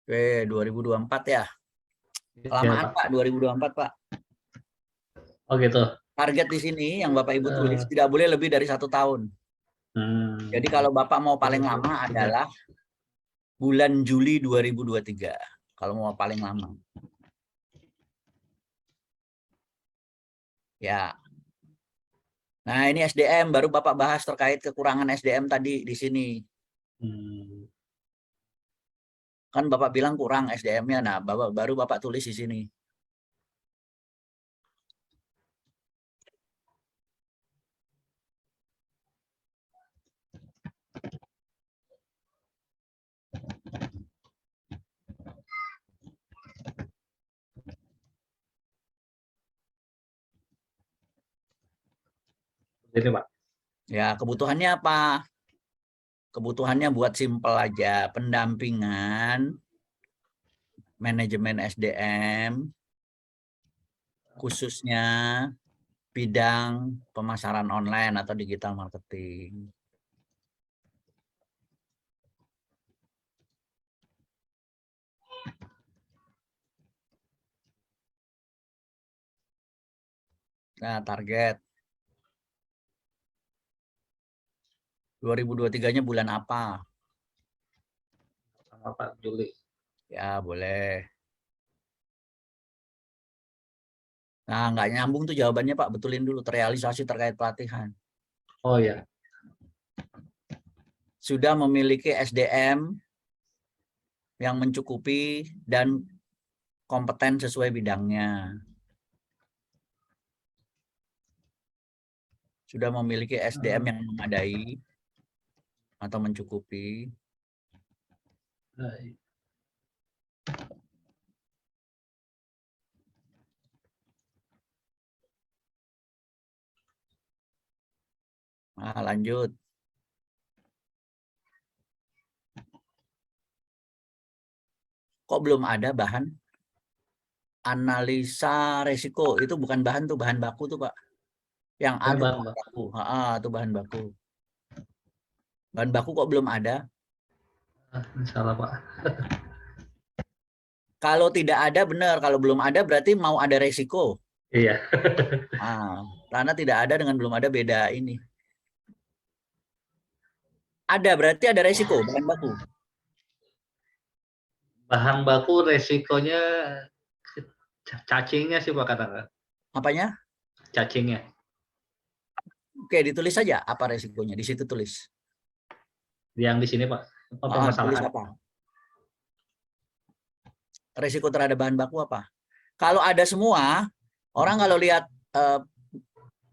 Oke, 2024 ya. Ya, Kelamaan Pak, 2024 Pak. Oh gitu. Target di sini yang Bapak Ibu tulis tidak boleh lebih dari 1 tahun. Jadi kalau Bapak mau paling lama adalah bulan Juli 2023. Kalau mau paling lama. Ya. Nah, ini SDM baru Bapak bahas terkait kekurangan SDM tadi di sini. Kan Bapak bilang kurang SDM-nya. Nah, baru Bapak tulis di sini. Jadi Pak. Ya, kebutuhannya apa? Kebutuhannya buat simpel aja, pendampingan, manajemen SDM, khususnya bidang pemasaran online atau digital marketing. Nah, target 2023-nya bulan apa? Sama Pak Juli. Ya, boleh. Nah, nggak nyambung tuh jawabannya Pak, betulin dulu. Terrealisasi terkait pelatihan. Oh ya. Sudah memiliki SDM yang mencukupi dan kompeten sesuai bidangnya. Sudah memiliki SDM yang memadai atau mencukupi. Nah, lanjut. Kok belum ada bahan analisa resiko? Itu bukan bahan tuh, bahan baku tuh Pak. Yang A tuh bahan baku. Itu bahan baku. Bahan baku kok belum ada? Salah Pak. Kalau tidak ada benar, kalau belum ada berarti mau ada resiko. Iya. Karena tidak ada dengan belum ada beda ini. Ada berarti ada resiko bahan baku. Bahan baku resikonya cacingnya sih Pak katakan. Apanya? Cacingnya. Oke, ditulis saja apa resikonya. Di situ tulis. Yang di sini Pak. Apa Tulis permasalahan? apa? Resiko terhadap bahan baku apa? Kalau ada semua, orang kalau lihat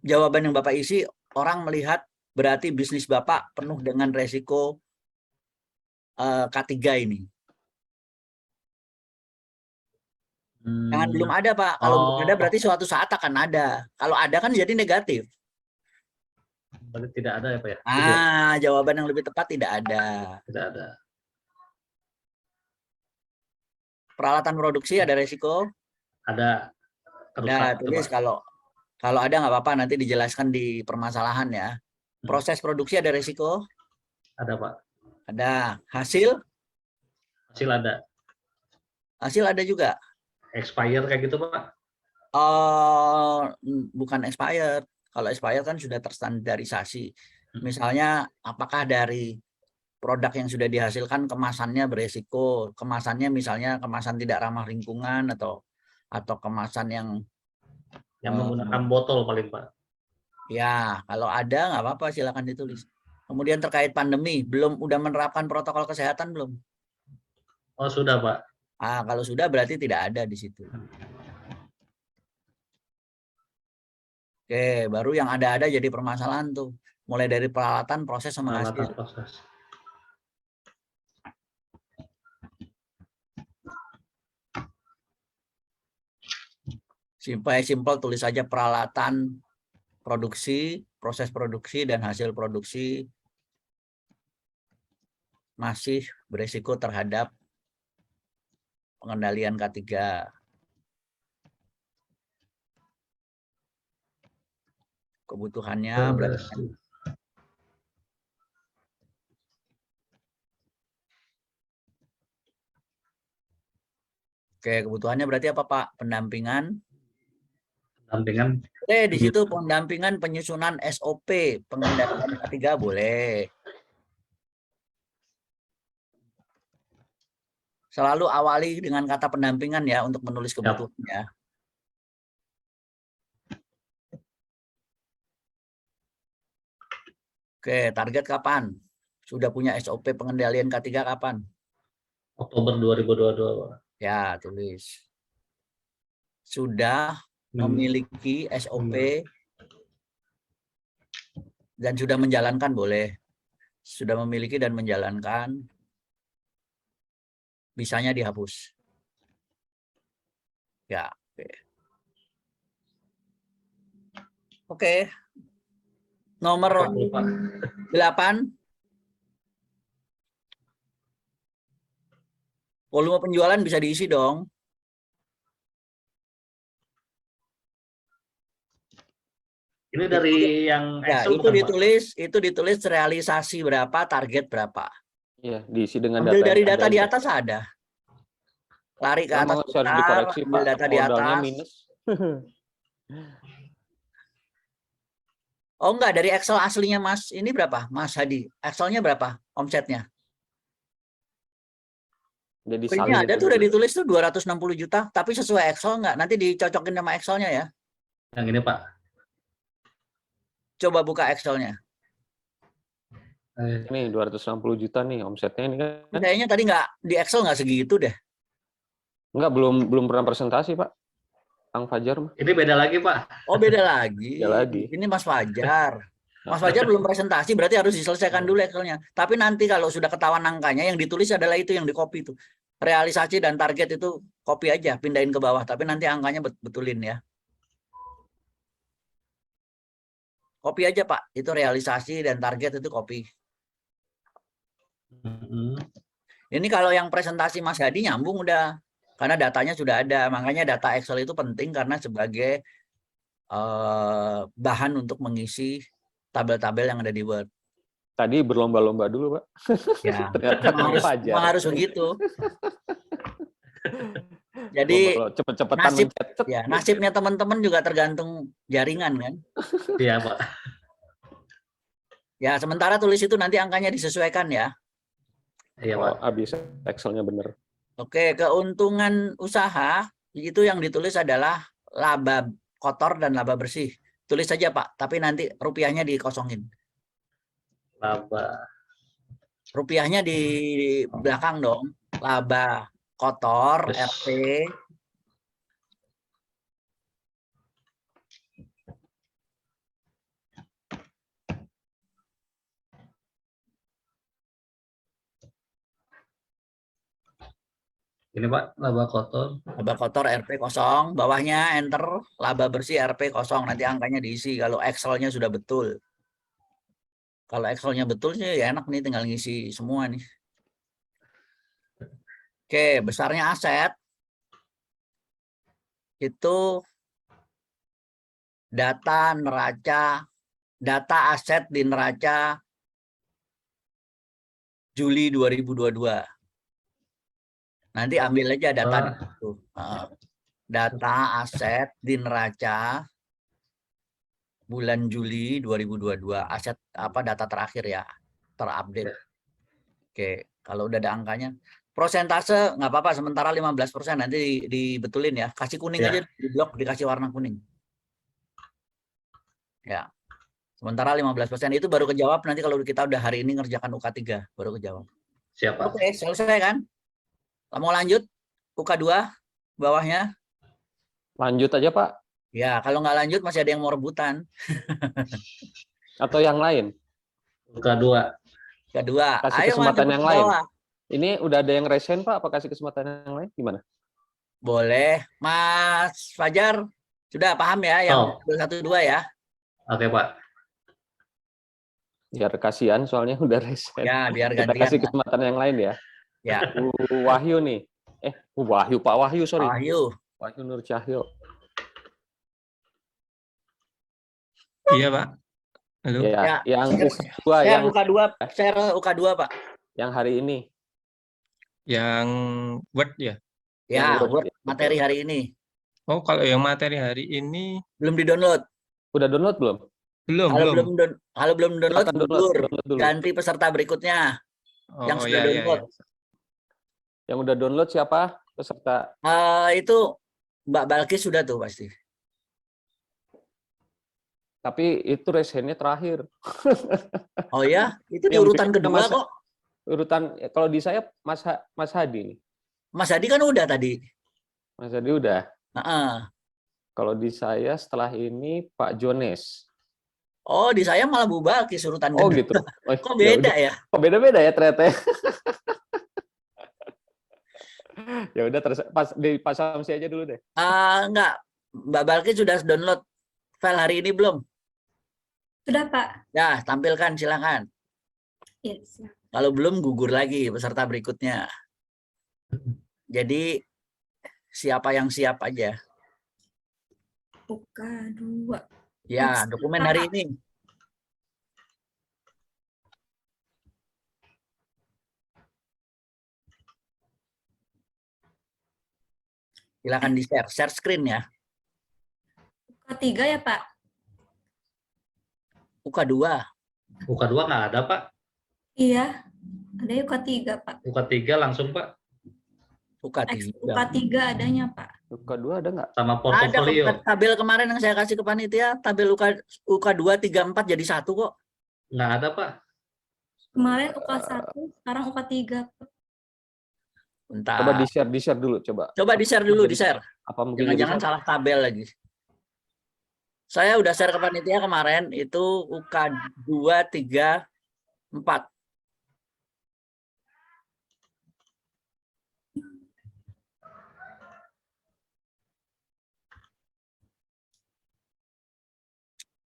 jawaban yang Bapak isi, orang melihat berarti bisnis Bapak penuh dengan resiko K3 ini. Jangan belum ada Pak. Kalau belum ada berarti suatu saat akan ada. Kalau ada kan jadi negatif. Berarti tidak ada ya Pak ya? Jawaban yang lebih tepat tidak ada. Tidak ada. Peralatan produksi ada resiko? Ada. Ada, tulis kalau ada nggak apa-apa, nanti dijelaskan di permasalahan ya. Proses produksi ada resiko? Ada Pak. Ada. Hasil? Hasil ada. Hasil ada juga. Expire kayak gitu Pak? Bukan expired. Kalau expired kan sudah terstandarisasi. Misalnya apakah dari produk yang sudah dihasilkan kemasannya beresiko, kemasannya misalnya kemasan tidak ramah lingkungan atau kemasan yang menggunakan botol paling Pak. Ya, kalau ada nggak apa-apa silakan ditulis. Kemudian terkait pandemi, udah menerapkan protokol kesehatan belum? Oh sudah Pak. Kalau sudah berarti tidak ada di situ. Oke, baru yang ada-ada jadi permasalahan tuh. Mulai dari peralatan, proses, sama hasil. Simpel tulis saja peralatan produksi, proses produksi, dan hasil produksi masih beresiko terhadap pengendalian K3. Kebutuhannya berarti Oke, kebutuhannya berarti apa Pak? Pendampingan. Pendampingan Oke, di situ pendampingan penyusunan SOP, pengendalian K3 boleh. Selalu awali dengan kata pendampingan ya untuk menulis kebutuhan ya. Oke, target kapan? Sudah punya SOP pengendalian K3 kapan? Oktober 2022, Pak. Ya, tulis. Sudah memiliki SOP dan sudah menjalankan boleh. Sudah memiliki dan menjalankan, bisanya dihapus. Ya, oke. Oke. Nomor 8. Volume penjualan bisa diisi dong. Ini dari yang Ya, Excel itu bukan, Pak? ditulis realisasi berapa, target berapa. Iya, diisi dengan Ambil data dari yang data ada di aja. atas ada. Lari ke atas Emang harus bentar, dikoreksi, ambil Pak. data di Modalnya atas. minus. Oh enggak, dari Excel aslinya Mas, ini berapa? Mas Hadi, Excelnya berapa omsetnya? Jadi Ini salin ada itu tuh udah dulu. ditulis tuh 260 juta, tapi sesuai Excel enggak? Nanti dicocokin sama Excelnya ya. Yang ini, Pak. Coba buka Excelnya. Ini 260 juta nih omsetnya ini kan. Kayaknya tadi nggak di Excel nggak segitu deh. Enggak, belum pernah presentasi, Pak. Kang Fajar mah. Ini beda lagi, Pak. Oh beda lagi. Beda lagi. Ini Mas Fajar. Mas Fajar belum presentasi, berarti harus diselesaikan dulu Excelnya. Tapi nanti kalau sudah ketahuan angkanya, yang ditulis adalah itu yang di copy itu. Realisasi dan target itu copy aja, pindahin ke bawah. Tapi nanti angkanya betulin ya. Copy aja Pak, itu realisasi dan target itu copy. Ini kalau yang presentasi Mas Hadi nyambung udah, karena datanya sudah ada. Makanya data Excel itu penting karena sebagai bahan untuk mengisi tabel-tabel yang ada di Word. Tadi berlomba-lomba dulu, Pak. Ya, Fajar. harus begitu. Jadi cepet-cepetan mencet. Ya, nasibnya teman-teman juga tergantung jaringan kan. Iya, Pak. Ya, sementara tulis itu nanti angkanya disesuaikan ya. Iya, Pak. Habis Excelnya bener. Oke, keuntungan usaha itu yang ditulis adalah laba kotor dan laba bersih. Tulis saja Pak, tapi nanti rupiahnya dikosongin. Laba. Rupiahnya di belakang dong. Laba kotor, RP. Ini, Pak, laba kotor. Laba kotor RP kosong, bawahnya enter, laba bersih RP kosong, nanti angkanya diisi kalau Excelnya sudah betul. Kalau Excelnya betul sih ya enak nih, tinggal ngisi semua nih. Oke, besarnya aset itu data aset di neraca Juli 2022. Nanti ambil aja data itu. Data aset di neraca bulan Juli 2022. Aset apa, data terakhir ya, terupdate. Oke, kalau udah ada angkanya. Prosentase nggak apa-apa, sementara 15%, nanti dibetulin ya. Kasih kuning aja, di blok dikasih warna kuning. Ya. Sementara 15% itu baru kejawab nanti kalau kita udah hari ini ngerjakan UK3, baru kejawab. Siapa? Oke, selesai kan? Mau lanjut UK2 bawahnya? Lanjut aja, Pak. Ya, kalau nggak lanjut masih ada yang mau rebutan. Atau yang lain? UK2. Kedua, Kasih ayo kesempatan yang lain. bawah. Ini udah ada yang resen, Pak. Apa kasih kesempatan yang lain? Gimana? Boleh. Mas Fajar, sudah paham ya yang 1-2 ya? Oke, Pak. Biar kasihan soalnya udah resen. Ya, biar Kita gantian. kasih kesempatan yang lain ya. Ya. Wahyu nih. Pak Wahyu, sorry. Wahyu Nur Cahyo. Iya, Pak. Halo. Ya, yang UK2 yang UK2, Pak. Yang hari ini. Yang Word ya. Ya, Word, Word ya, betul. materi hari ini. Oh, kalau yang materi hari ini Belum di-download. Udah download belum? belum, Kalau belum. belum download, Silakan gugur. download dulu. Ganti peserta berikutnya yang Oh, sudah ya, ya, download. ya. Yang udah download siapa? Peserta. Itu Mbak Balkis sudah tuh pasti. Tapi itu resennya terakhir. Oh ya, itu di Yang urutan berikutnya kedua Mas- kok. Urutan kalau di saya Mas Hadi nih. Mas Hadi kan udah tadi. Mas Hadi udah. Heeh. Kalau di saya setelah ini Pak Jones. Oh, di saya malah Bu Balkis urutan Oh kedua. gitu. Oh, Kok ya beda udah. ya? Kok beda-beda ya ternyata. Ya udah pas di Pak Samsi aja dulu deh. Enggak. Mbak Balkis sudah download file hari ini belum? Sudah, Pak. Ya, tampilkan silakan. Ya, siap. Kalau belum gugur lagi peserta berikutnya. Jadi siapa yang siap aja. Buka 2. Ya, dokumen hari ini. Silakan di-share, share screen ya. Buka 3 ya, Pak? UK2. UK2 nggak ada, Pak. Iya. Ada buka 3, Pak. UK3 langsung, Pak. UK3. Buka 3 adanya, Pak. Kedua ada nggak? Sama Ada portofolio. tabel kemarin yang saya kasih ke panitia, tabel UK2 34 jadi 1 kok. Nggak ada, Pak. Kemarin UK 1, sekarang UK 3, Pak. Bentar. Coba di-share dulu coba. Coba di-share dulu, di-share. Apa mungkin jadi Jangan-jangan salah tabel lagi. Saya udah share ke panitia kemarin itu UK2 3 4.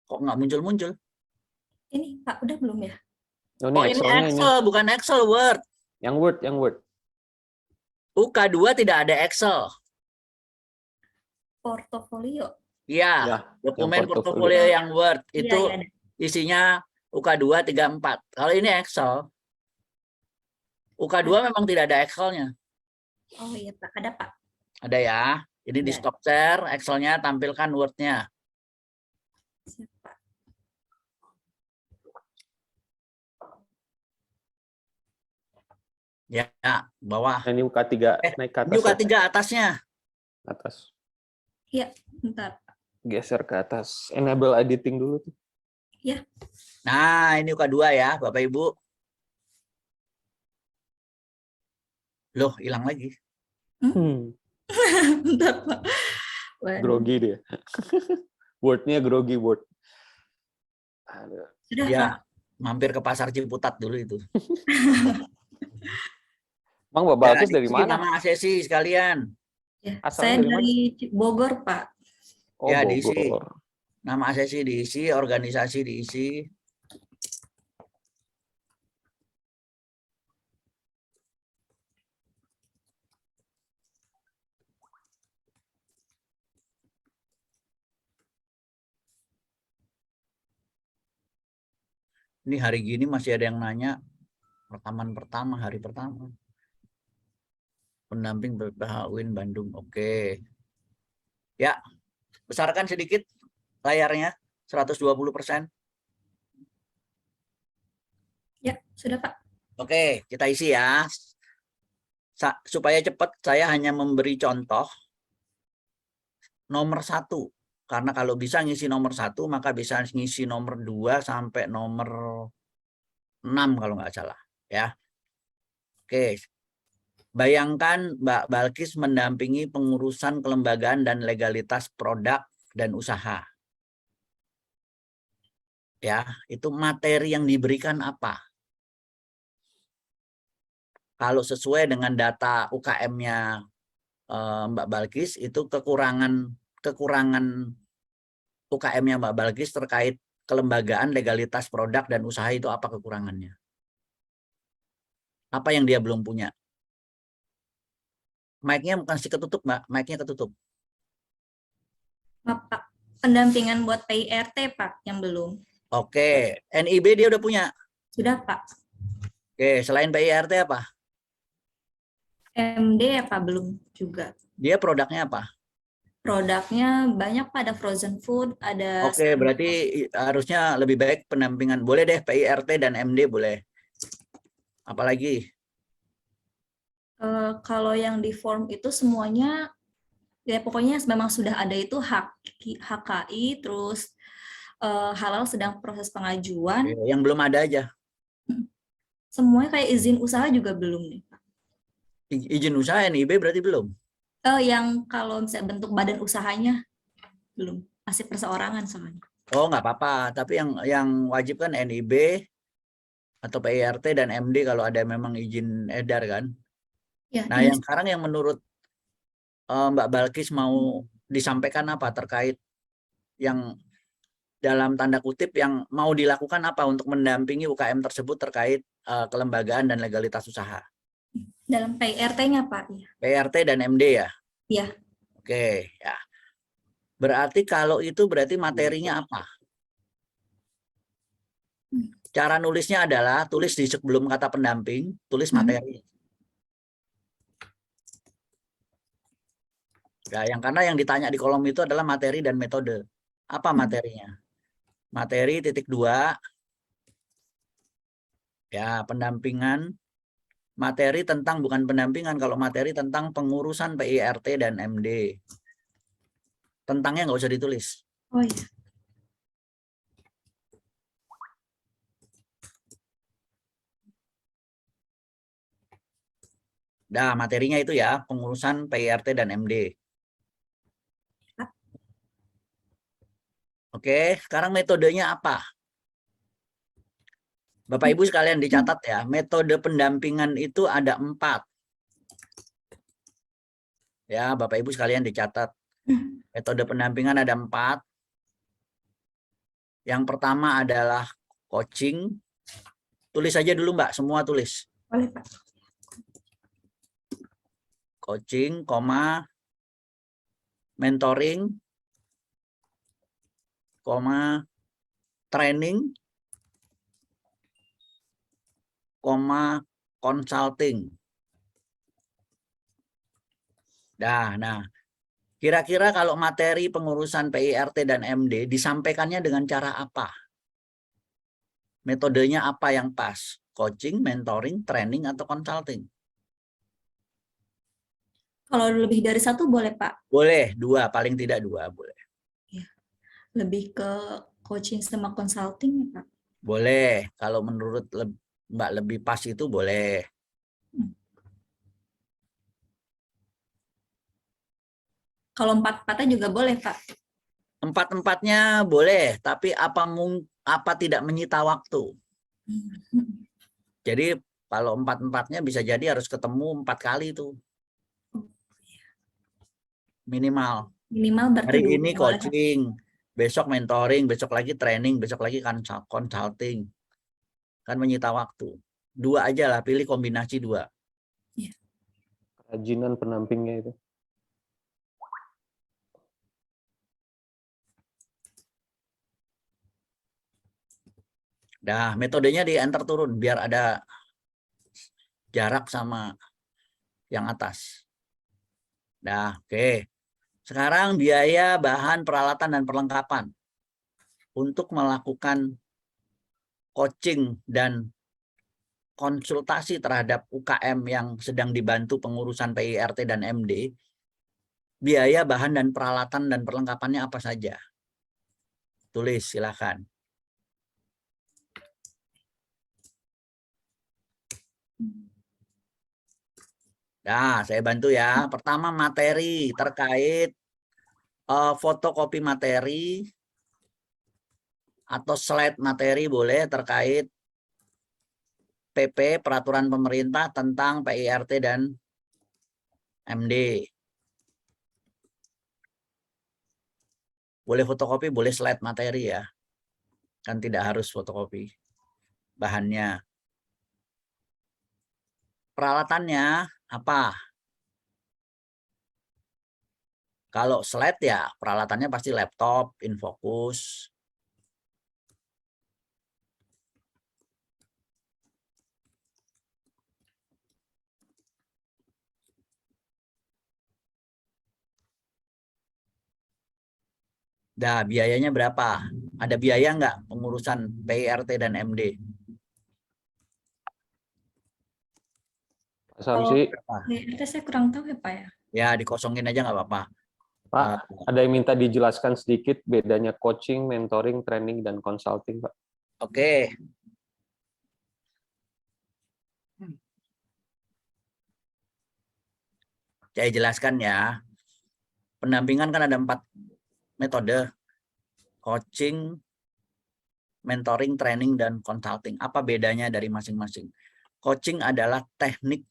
Kok nggak muncul-muncul? Ini, Pak, udah belum ya? Oh, Oh, ini Excelnya Excel, bukan Excel, Word. Yang Word. UK2 tidak ada Excel. Portofolio. Iya, Ya, dokumen yang portofolio yang Word. Iya, Itu iya, ada. isinya UK2 34. Kalau ini Excel, UK2 memang tidak ada Excel-nya. Oh iya, Pak. Ada, Pak. Ada ya. Ini di Ada. stop share, Excel-nya tampilkan Word-nya. Siap, Pak. Ya, bawah. Ini UK3 naik ke atas. Ini UK3 atasnya. Atas. Bentar. Geser ke atas. Enable editing dulu tuh. Nah, ini UK2 ya, Bapak Ibu. Loh, hilang lagi. Bentar, Pak. Waduh. Grogi dia. Word-nya grogi Word. Aduh. Sudah, Ya, Pak. mampir ke pasar Ciputat dulu itu. Bang Balkis Ya, dari diisi mana? nama sesi sekalian. Ya, Asalnya saya dari mana? dari Bogor, Pak. Oh, Ya, diisi. Bogor. Nama sesi diisi, organisasi diisi. Ini hari gini masih ada yang nanya rekaman pertama, hari pertama. Pendamping BPH UIN Bandung. Oke. Ya, besarkan sedikit layarnya 120%. Ya, sudah, Pak. Oke, kita isi ya. Supaya cepat, saya hanya memberi contoh nomor 1. Karena kalau bisa ngisi nomor 1, maka bisa ngisi nomor 2 sampai nomor 6 kalau nggak salah. Ya. Oke. Bayangkan Mbak Balkis mendampingi pengurusan kelembagaan dan legalitas produk dan usaha. Ya, itu materi yang diberikan apa? Kalau sesuai dengan data UKM-nya Mbak Balkis, itu kekurangan UKM-nya Mbak Balkis terkait kelembagaan, legalitas produk dan usaha itu apa kekurangannya? Apa yang dia belum punya? Mic-nya masih ketutup, Mbak. Mic-nya ketutup. Maaf, Pak. Pendampingan buat PIRT, Pak, yang belum. Oke, NIB dia udah punya. Sudah, Pak. Oke, selain PIRT apa? MD apa belum juga. Dia produknya apa? Produknya banyak Pak, ada frozen food, ada Oke, berarti harusnya lebih baik pendampingan. Boleh deh PIRT dan MD boleh. Apalagi? kalau yang di form itu semuanya ya pokoknya memang sudah ada itu HKI, terus halal sedang proses pengajuan, Yang belum ada aja. semuanya kayak izin usaha juga belum nih Pak. Izin usaha NIB berarti belum? Yang kalau misalnya bentuk badan usahanya belum, masih perseorangan soalnya. Oh, nggak apa-apa. Tapi yang wajib kan NIB atau PIRT dan MD kalau ada memang izin edar kan. Ya, Nah, ini yang sekarang yang menurut Mbak Balkis mau disampaikan apa terkait yang dalam tanda kutip yang mau dilakukan apa untuk mendampingi UKM tersebut terkait kelembagaan dan legalitas usaha? dalam PIRT-nya Pak. Ya. PIRT dan MD ya? Iya. Oke, ya. Berarti kalau itu berarti materinya apa? Cara nulisnya adalah tulis di sebelum kata pendamping, tulis materi. Ya, karena yang ditanya di kolom itu adalah materi dan metode. Apa materinya? Materi titik 2, ya pendampingan. Materi tentang, bukan pendampingan, kalau materi tentang pengurusan PIRT dan MD. Tentangnya nggak usah ditulis. Oh iya. Nah, materinya itu ya, pengurusan PIRT dan MD. Oke, sekarang metodenya apa? Bapak Ibu sekalian dicatat ya, metode pendampingan itu ada 4. Ya, Bapak Ibu sekalian dicatat. Metode pendampingan ada 4. Yang pertama adalah coaching. Tulis aja dulu Mbak, semua tulis. Boleh Pak. Coaching, mentoring, training, consulting. Nah, kira-kira kalau materi pengurusan PIRT dan MD disampaikannya dengan cara apa? Metodenya apa yang pas? Coaching, mentoring, training, atau consulting? Kalau lebih dari satu boleh Pak. Boleh, 2, paling tidak 2 boleh. Ya. Lebih ke coaching sama consulting ya Pak. Boleh, kalau menurut Mbak lebih pas itu boleh. Kalau 4-4-nya juga boleh Pak. 4-4-nya boleh, tapi apa tidak menyita waktu? Jadi kalau 4-4-nya bisa jadi harus ketemu 4 kali itu. Minimal. Minimal berarti Hari 2 ini boleh, Pak. coaching, besok mentoring, besok lagi training, besok lagi consulting. Kan menyita waktu. 2 aja lah, pilih kombinasi 2. Kerajinan pendampingnya itu. Nah, metodenya di enter turun biar ada jarak sama yang atas. Nah, oke. Sekarang biaya, bahan, peralatan, dan perlengkapan untuk melakukan coaching dan konsultasi terhadap UKM yang sedang dibantu pengurusan PIRT dan MD, biaya, bahan, dan peralatan dan perlengkapannya apa saja? Tulis, silakan. Nah, saya bantu ya. Pertama, materi terkait fotokopi materi atau slide materi boleh terkait PP, peraturan pemerintah tentang PIRT dan MD. Boleh fotokopi, boleh slide materi ya. Kan tidak harus fotokopi bahannya. Peralatannya apa? Kalau slide ya peralatannya pasti laptop, infocus. Nah, biayanya berapa? Ada biaya nggak pengurusan PIRT dan MD? Pak Samsi, Berapa? PIRT saya kurang tahu ya Pak ya. Ya, dikosongin aja nggak apa-apa. Pak, ada yang minta dijelaskan sedikit bedanya coaching, mentoring, training, dan consulting, Pak. Oke. Saya jelaskan ya. Pendampingan kan ada 4 metode. Coaching, mentoring, training, dan consulting. Apa bedanya dari masing-masing? Coaching adalah teknik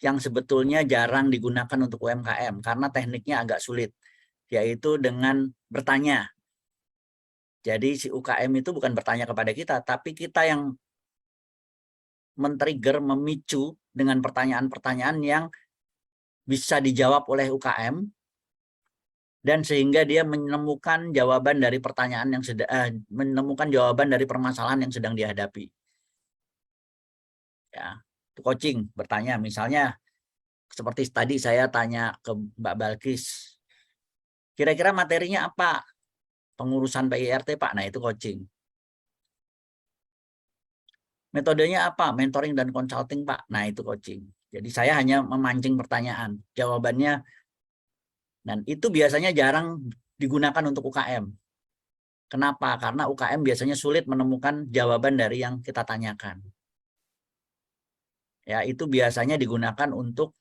yang sebetulnya jarang digunakan untuk UMKM karena tekniknya agak sulit, yaitu dengan bertanya. Jadi si UKM itu bukan bertanya kepada kita, tapi kita yang men-trigger, memicu dengan pertanyaan-pertanyaan yang bisa dijawab oleh UKM, dan sehingga dia menemukan jawaban dari pertanyaan yang menemukan jawaban dari permasalahan yang sedang dihadapi. Ya, itu coaching, bertanya. Misalnya seperti tadi saya tanya ke Mbak Balkis, kira-kira materinya apa? Pengurusan PIRT, Pak. Nah, itu coaching. Metodenya apa? Mentoring dan consulting, Pak. Nah, itu coaching. Jadi saya hanya memancing pertanyaan. Jawabannya, dan itu biasanya jarang digunakan untuk UKM. Kenapa? Karena UKM biasanya sulit menemukan jawaban dari yang kita tanyakan. Ya, itu biasanya digunakan untuk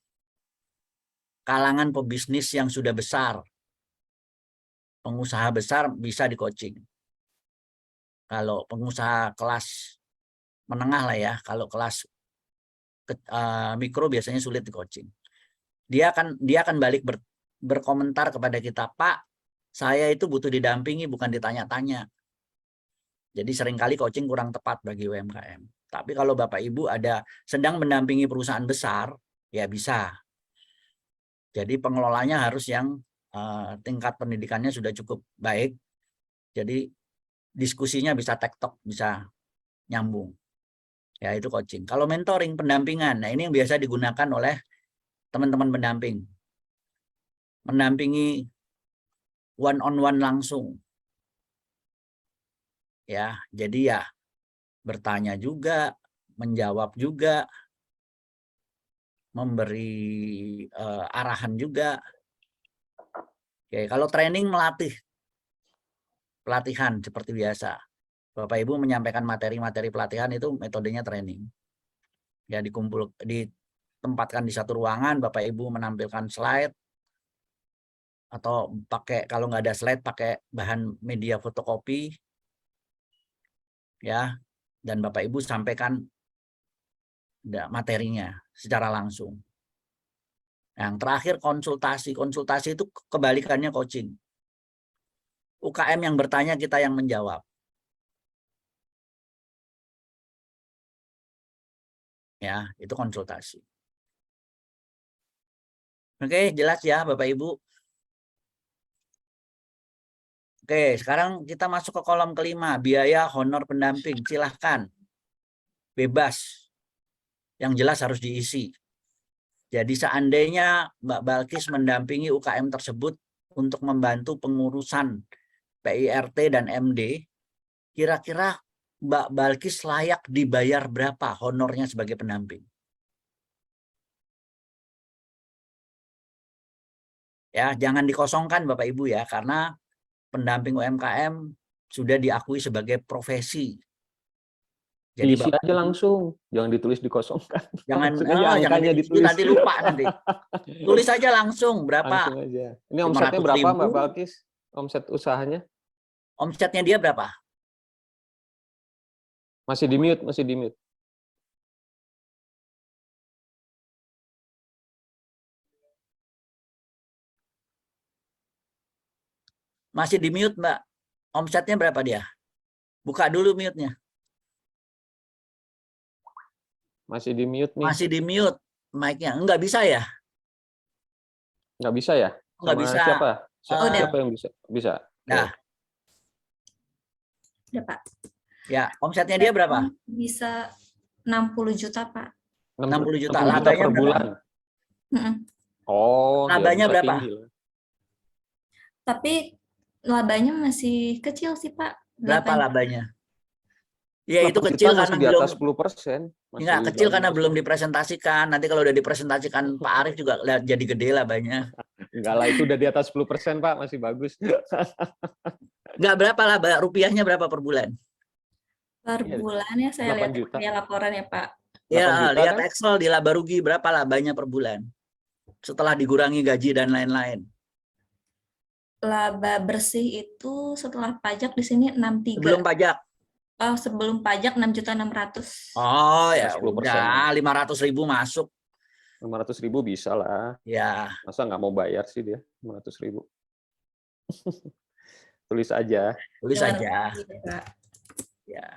kalangan pebisnis yang sudah besar. Pengusaha besar bisa di coaching. Kalau pengusaha kelas menengah lah ya, kalau kelas mikro biasanya sulit di coaching. Dia akan balik berkomentar kepada kita, Pak, saya itu butuh didampingi bukan ditanya-tanya. Jadi seringkali coaching kurang tepat bagi UMKM. Tapi kalau Bapak Ibu sedang mendampingi perusahaan besar, ya bisa. Jadi pengelolanya harus yang tingkat pendidikannya sudah cukup baik. Jadi diskusinya bisa tektok, bisa nyambung. Ya, itu coaching. Kalau mentoring, pendampingan. Nah, ini yang biasa digunakan oleh teman-teman pendamping. Mendampingi one on one langsung. Ya, jadi ya bertanya juga, menjawab juga, memberi arahan juga. Oke, kalau training melatih, pelatihan seperti biasa. Bapak Ibu menyampaikan materi-materi pelatihan itu metodenya training. Ya, ditempatkan di satu ruangan, Bapak Ibu menampilkan slide, atau kalau nggak ada slide pakai bahan media fotokopi, ya, dan Bapak Ibu sampaikan materinya secara langsung. Yang terakhir konsultasi itu kebalikannya coaching. UKM yang bertanya, kita yang menjawab. Ya, itu konsultasi. Oke, jelas ya Bapak Ibu. Oke, sekarang kita masuk ke kolom kelima, biaya honor pendamping. Silahkan, bebas. Yang jelas harus diisi. Jadi seandainya Mbak Balkis mendampingi UKM tersebut untuk membantu pengurusan PIRT dan MD, kira-kira Mbak Balkis layak dibayar berapa honornya sebagai pendamping? Ya, jangan dikosongkan Bapak Ibu ya, karena pendamping UMKM sudah diakui sebagai profesi. Jadi Isi aja langsung, jangan ditulis dikosongkan. Jangan angkanya ditulis, ditulis. nanti lupa nanti. Tulis aja langsung berapa. Langsung aja. Ini omsetnya berapa Mbak Balkis? Omset usahanya? Omsetnya dia berapa? Masih di mute, masih di mute. Masih di mute, Mbak. Omsetnya berapa dia? Buka dulu mute-nya. Masih di mute nih. Masih di mute mic-nya. Enggak bisa ya? Nggak bisa ya? Nggak Sama bisa. siapa? Udah. Siapa yang bisa? Bisa. Nah, Udah Pak. ya, omsetnya dia berapa? Bisa 60 juta Pak. 60 juta. 60 juta Labanya per berapa? bulan. Mm-mm. Oh, ya Labanya bisa berapa? tinggi lah. Tapi labanya masih kecil sih Pak. Berapa 8 labanya? Ya itu 8 kecil juta karena masih di belum, atas 10%. enggak kecil karena belum dipresentasikan. Nanti kalau udah dipresentasikan Pak Arief juga lihat jadi gede labanya. Enggak lah, itu udah di atas 10%, Pak. Masih bagus. Enggak, berapa laba? Rupiahnya berapa per bulan? per Iya, bulan ya, saya 8 lihat juta. ya laporan ya Pak. 8 Ya, juta lihat kan? Excel di laba rugi berapa labanya per bulan. Setelah dikurangi gaji dan lain-lain. Laba bersih itu setelah pajak di sini 63. Sebelum pajak. Oh, sebelum pajak 6.600.000. Oh ya 10% udah, 500.000 masuk. 500.000 bisa lah. Ya, Masa nggak mau bayar sih dia 500.000? Tulis aja. tulis Dengan aja. gitu, Pak. Ya.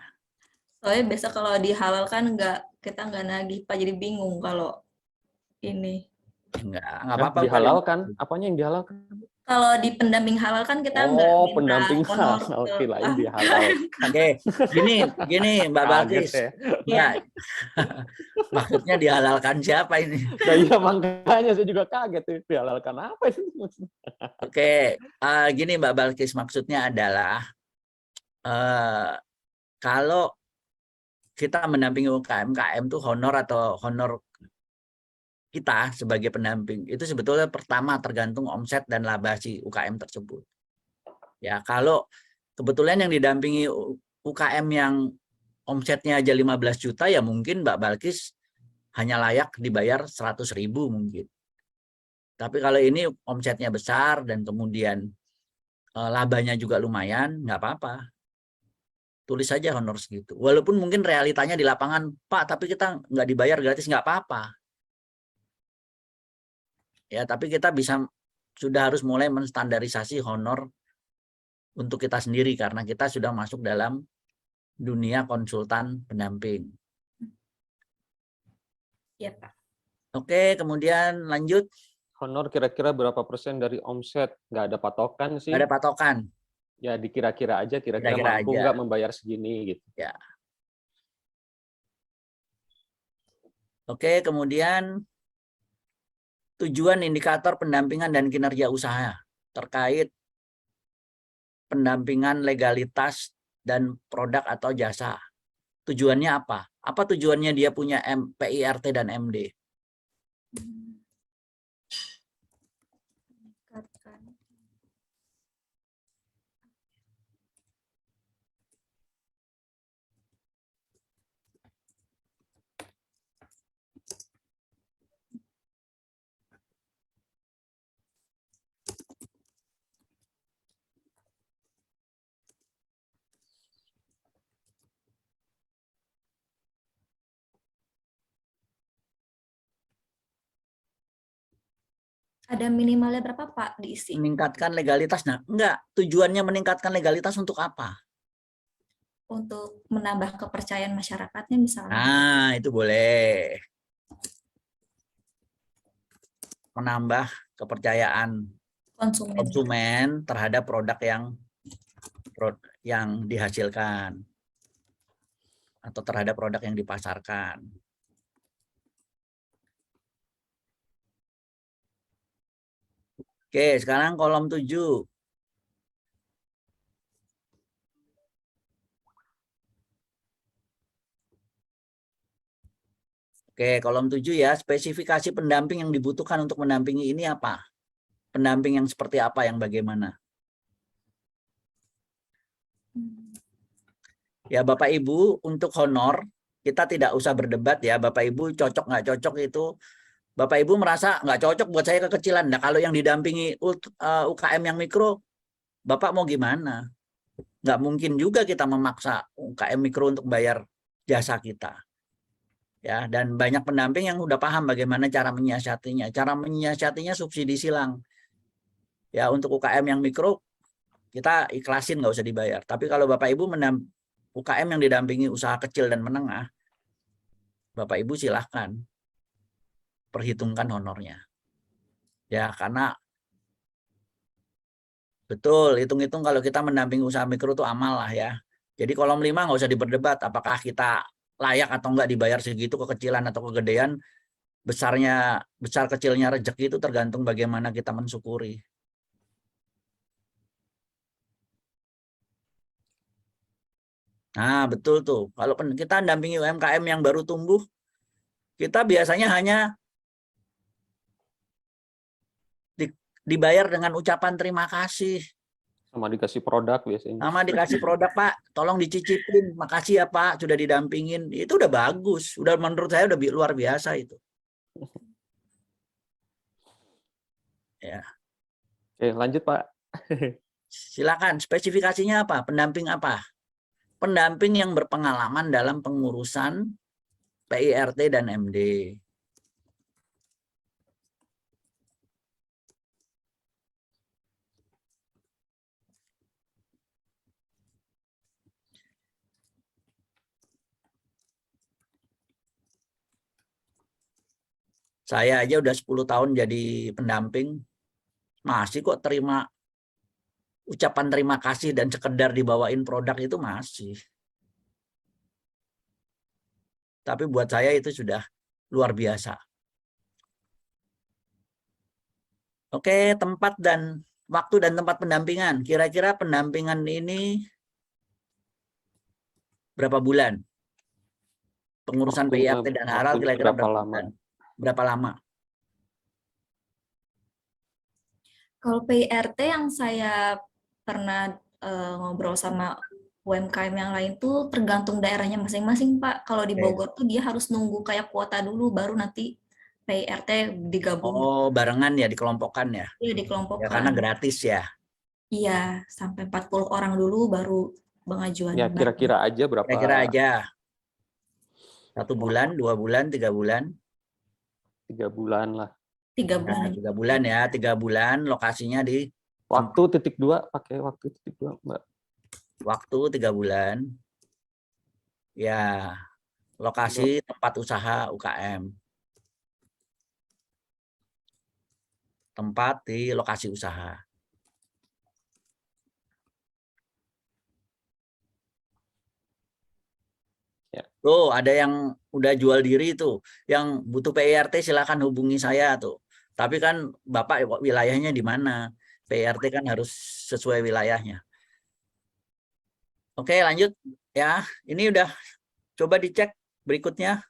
Soalnya biasa kalau dihalalkan kita nggak nagih Pak, jadi bingung kalau ini. Enggak apa-apa. Dihalalkan? Apanya yang dihalalkan? Kalau di pendamping halal kan kita nggak Oh, minta pendamping honor halal. ke- Kirain dihalal. Oke, gini Mbak Kaget Balkis. ya. Ya. Maksudnya dihalalkan siapa ini? Nah, iya, makanya saya juga kaget. Dihalalkan apa itu? Oke, gini Mbak Balkis, maksudnya adalah kalau kita mendampingi UKM tuh honor kita sebagai pendamping itu sebetulnya pertama tergantung omset dan laba si UKM tersebut. Ya, kalau kebetulan yang didampingi UKM yang omsetnya aja 15 juta ya mungkin Mbak Balkis hanya layak dibayar 100.000 mungkin. Tapi kalau ini omsetnya besar dan kemudian labanya juga lumayan, nggak apa-apa. Tulis saja honor segitu. Walaupun mungkin realitanya di lapangan, Pak, tapi kita nggak dibayar gratis, nggak apa-apa. Ya, tapi kita sudah harus mulai menstandarisasi honor untuk kita sendiri karena kita sudah masuk dalam dunia konsultan pendamping. Iya Pak. Oke, kemudian lanjut. Honor kira-kira berapa persen dari omset? Nggak ada patokan sih. Nggak ada patokan. Ya dikira-kira aja, kira-kira Kira-kira mampu aja. nggak membayar segini gitu. Ya. Oke, kemudian tujuan indikator pendampingan dan kinerja usaha terkait pendampingan legalitas dan produk atau jasa. Tujuannya apa? Apa tujuannya dia punya PIRT dan MD? Ada minimalnya berapa Pak diisi? Meningkatkan legalitas. Nah, enggak. Tujuannya meningkatkan legalitas untuk apa? Untuk menambah kepercayaan masyarakatnya misalnya. Nah, itu boleh. Menambah kepercayaan konsumen terhadap produk yang dihasilkan atau terhadap produk yang dipasarkan. Oke, sekarang kolom 7. Oke, kolom 7 ya, spesifikasi pendamping yang dibutuhkan untuk mendampingi ini apa? Pendamping yang seperti apa, yang bagaimana? Ya Bapak Ibu, untuk honor, kita tidak usah berdebat ya, Bapak Ibu cocok nggak cocok itu, Bapak Ibu merasa nggak cocok buat saya kekecilan. Nah kalau yang didampingi UKM yang mikro, Bapak mau gimana? Nggak mungkin juga kita memaksa UKM mikro untuk bayar jasa kita. Ya, dan banyak pendamping yang udah paham bagaimana cara menyiasatinya. Cara menyiasatinya subsidi silang. Ya, untuk UKM yang mikro kita ikhlasin nggak usah dibayar. Tapi kalau Bapak Ibu UKM yang didampingi usaha kecil dan menengah, Bapak Ibu silahkan perhitungkan honornya. Ya, karena betul, hitung-hitung kalau kita mendampingi usaha mikro itu amal lah ya. Jadi kolom 5 nggak usah diperdebat apakah kita layak atau enggak dibayar segitu, kekecilan atau kegedean. Besar kecilnya rezeki itu tergantung bagaimana kita mensyukuri. Nah, betul tuh. Kalau kita dampingi UMKM yang baru tumbuh, kita biasanya hanya dibayar dengan ucapan terima kasih. Sama dikasih produk biasanya. Sama dikasih produk, Pak, tolong dicicipin. Makasih ya Pak, sudah didampingin. Itu udah bagus. Udah menurut saya udah luar biasa itu. Ya. Oke, lanjut Pak. Silakan, spesifikasinya apa? Pendamping apa? Pendamping yang berpengalaman dalam pengurusan PIRT dan MD. Saya aja udah 10 tahun jadi pendamping, masih kok terima ucapan terima kasih dan sekedar dibawain produk itu masih. Tapi buat saya itu sudah luar biasa. Oke, tempat dan waktu dan tempat pendampingan. Kira-kira pendampingan ini berapa bulan? Pengurusan Waktunya- PIRT dan halal waktunya kira-kira berapa berapa lama? bulan? Berapa lama? Kalau PIRT yang saya pernah ngobrol sama UMKM yang lain tuh tergantung daerahnya masing-masing, Pak. Kalau di Oke. Bogor tuh dia harus nunggu kayak kuota dulu, baru nanti PIRT digabung. Oh, barengan ya, dikelompokkan ya? Iya, Ya, karena dikelompokkan. gratis ya. Iya, sampai 40 orang dulu baru pengajuan. Ya kira-kira aja berapa? Kira-kira aja. 1 bulan, 2 bulan, 3 bulan. 3 bulan lah. 3 Nah, bulan. 3 bulan ya, 3 bulan lokasinya di Waktu (2) pakai waktu (2) Mbak. waktu 3 bulan. Ya, lokasi tempat usaha UKM. Tempat di lokasi usaha. Ya. Tuh, ada yang udah jual diri tuh. Yang butuh PIRT silakan hubungi saya tuh. Tapi kan Bapak wilayahnya di mana? PIRT kan harus sesuai wilayahnya. Oke, lanjut ya. Ini udah coba dicek berikutnya.